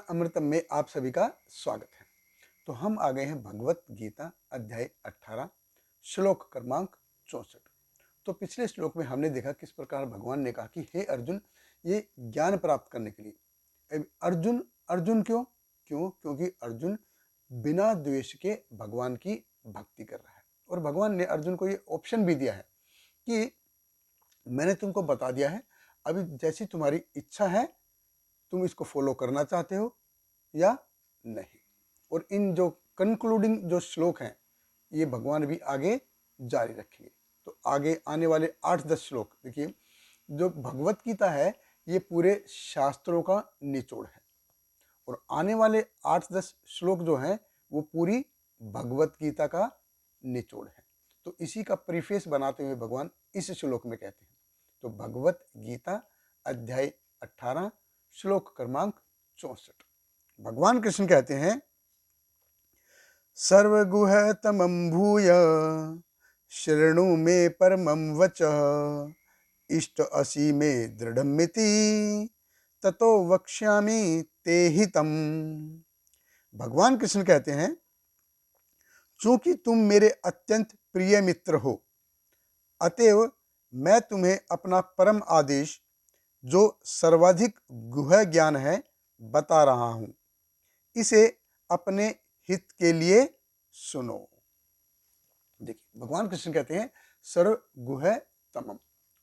अमृतम में आप सभी का स्वागत है। तो हम आ गए हैं भगवत गीता अध्याय 18 श्लोक क्रमांक 64। तो पिछले श्लोक में हमने देखा किस प्रकार भगवान ने कहा कि हे अर्जुन, ये ज्ञान प्राप्त करने के लिए अर्जुन अर्जुन क्योंकि अर्जुन बिना द्वेष के भगवान की भक्ति कर रहा है। और भगवान ने अर्जुन को ये ऑप्शन भी दिया है कि मैंने तुमको बता दिया है, अभी जैसी तुम्हारी इच्छा है तुम इसको फॉलो करना चाहते हो या नहीं। और इन जो कंक्लूडिंग जो श्लोक हैं ये भगवान भी आगे जारी रखेंगे। तो आगे आने वाले 8-10 श्लोक देखिए, जो भगवत गीता है ये पूरे शास्त्रों का निचोड़ है और आने वाले 8-10 श्लोक जो हैं वो पूरी भगवत गीता का निचोड़ है। तो इसी का प्रीफेस बनाते हुए भगवान इस श्लोक में कहते हैं। तो भगवत गीता अध्याय 18 श्लोक क्रमांक 64 भगवान कृष्ण कहते हैं, सर्वगुहतमं भूय शृणु मे परमं वचः इष्ट असि मे दृढ़मिति ततो वक्ष्यामि ते हितम्। भगवान कृष्ण कहते हैं, चूंकि तुम मेरे अत्यंत प्रिय मित्र हो, अतएव मैं तुम्हें अपना परम आदेश जो सर्वाधिक गुह्य ज्ञान है बता रहा हूं। इसे अपने हित के लिए सुनो। देखिए भगवान कृष्ण कहते हैं सर्व गुह्य तमम।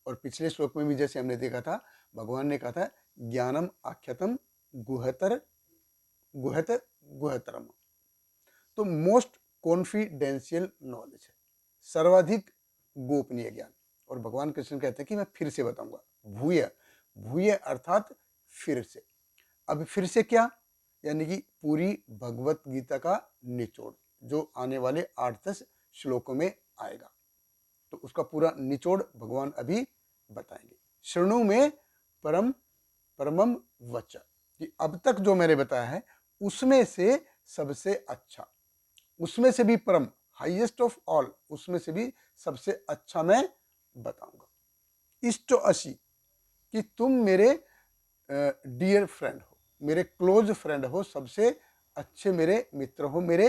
और पिछले श्लोक में भी जैसे हमने देखा था, भगवान ने कहा था ज्ञानम आख्यातम गुहतर गुहत गुहतरम। तो मोस्ट कॉन्फिडेंशियल नॉलेज है, सर्वाधिक गोपनीय ज्ञान। और भगवान कृष्ण कहते हैं कि मैं फिर से बताऊंगा, भूय भूय अर्थात फिर से। अब फिर से क्या, यानी कि पूरी भगवत गीता का निचोड़ जो आने वाले 8-10 श्लोकों में आएगा, तो उसका पूरा निचोड़ भगवान अभी बताएंगे। शृणु में परमम वच, कि अब तक जो मैंने बताया है उसमें से सबसे अच्छा, उसमें से भी परम, हाईएस्ट ऑफ ऑल, उसमें से भी सबसे अच्छा मैं बताऊंगा। इष्ट असी, कि तुम मेरे डियर फ्रेंड हो, मेरे क्लोज फ्रेंड हो, सबसे अच्छे मेरे मित्र हो, मेरे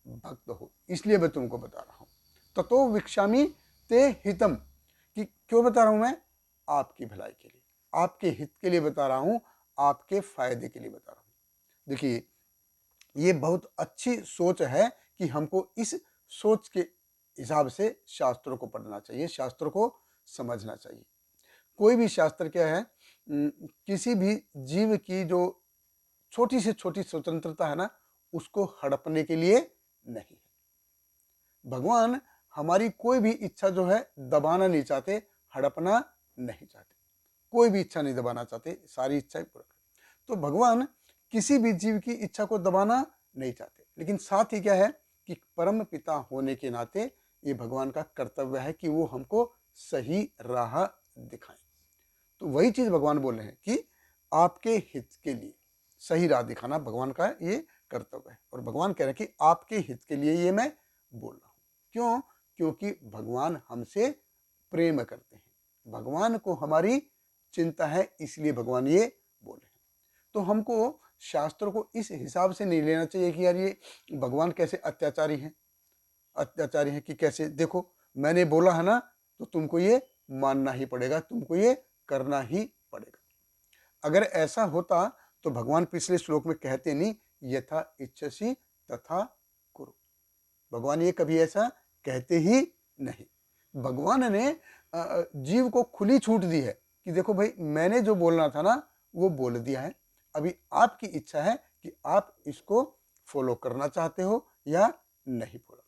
भक्त हो, इसलिए मैं तुमको बता रहा हूं। ततो विक्षामी ते हितम, कि क्यों बता रहा हूं मैं, आपकी भलाई के लिए, आपके हित के लिए बता रहा हूं, आपके फायदे के लिए बता रहा हूं। देखिए ये बहुत अच्छी सोच है कि हमको इस सोच के हिसाब से शास्त्रों को पढ़ना चाहिए, शास्त्रों को समझना चाहिए। कोई भी शास्त्र क्या है, किसी भी जीव की जो छोटी से छोटी स्वतंत्रता है ना, उसको हड़पने के लिए नहीं है। भगवान हमारी कोई भी इच्छा जो है दबाना नहीं चाहते, हड़पना नहीं चाहते, कोई भी इच्छा नहीं दबाना चाहते, सारी इच्छाएं पूरा। तो भगवान किसी भी जीव की इच्छा को दबाना नहीं चाहते, लेकिन साथ ही क्या है कि परम पिता होने के नाते ये भगवान का कर्तव्य है कि वो हमको सही राह दिखाएं। तो वही चीज भगवान बोल रहे हैं कि आपके हित के लिए सही राह दिखाना भगवान का ये कर्तव्य है। और भगवान कह रहे हैं कि आपके हित के लिए ये मैं बोल रहा हूं। क्यों? क्योंकि भगवान हमसे प्रेम करते हैं, भगवान को हमारी चिंता है, इसलिए भगवान ये बोल रहे हैं। तो हमको शास्त्रों को इस हिसाब से नहीं लेना चाहिए कि यार ये भगवान कैसे अत्याचारी हैं कि कैसे, देखो मैंने बोला है ना तो तुमको ये मानना ही पड़ेगा, तुमको ये करना ही पड़ेगा। अगर ऐसा होता तो भगवान पिछले श्लोक में कहते नहीं यथा इच्छसि तथा कुरु। भगवान ये कभी ऐसा कहते ही नहीं। भगवान ने जीव को खुली छूट दी है कि देखो भाई मैंने जो बोलना था ना वो बोल दिया है, अभी आपकी इच्छा है कि आप इसको फॉलो करना चाहते हो या नहीं फॉलो।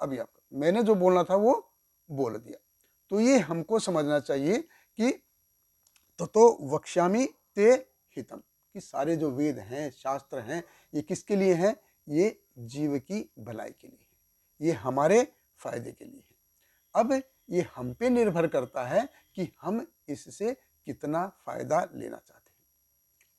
अभी आपका मैंने जो बोलना था वो बोल दिया। तो ये हमको समझना चाहिए कि तो वक्ष्यामि ते हितम, कि सारे जो वेद हैं, शास्त्र हैं, ये किसके लिए हैं, ये जीव की भलाई के लिए है, ये हमारे फायदे के लिए है। अब ये हम पे निर्भर करता है कि हम इससे कितना फायदा लेना चाहते हैं।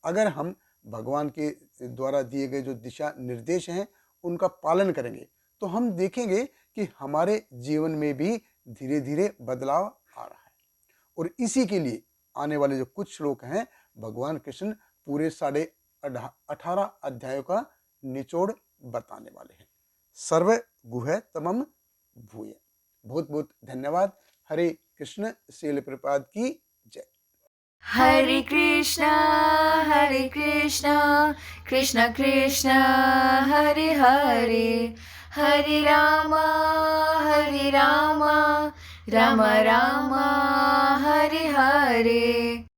अगर हम भगवान के द्वारा दिए गए जो दिशा निर्देश हैं उनका पालन करेंगे तो हम देखेंगे कि हमारे जीवन में भी धीरे धीरे बदलाव आ रहा है। और इसी के लिए आने वाले जो कुछ श्लोक हैं भगवान कृष्ण पूरे 18 अध्यायों का निचोड़ बताने वाले हैं। सर्व गुह तमम भूय। बहुत बहुत धन्यवाद। हरे कृष्ण। श्रील प्रभुपाद की जय। Hare Krishna, Krishna Krishna, Hare Hare, Hare Rama, Rama Rama, Hare Hare.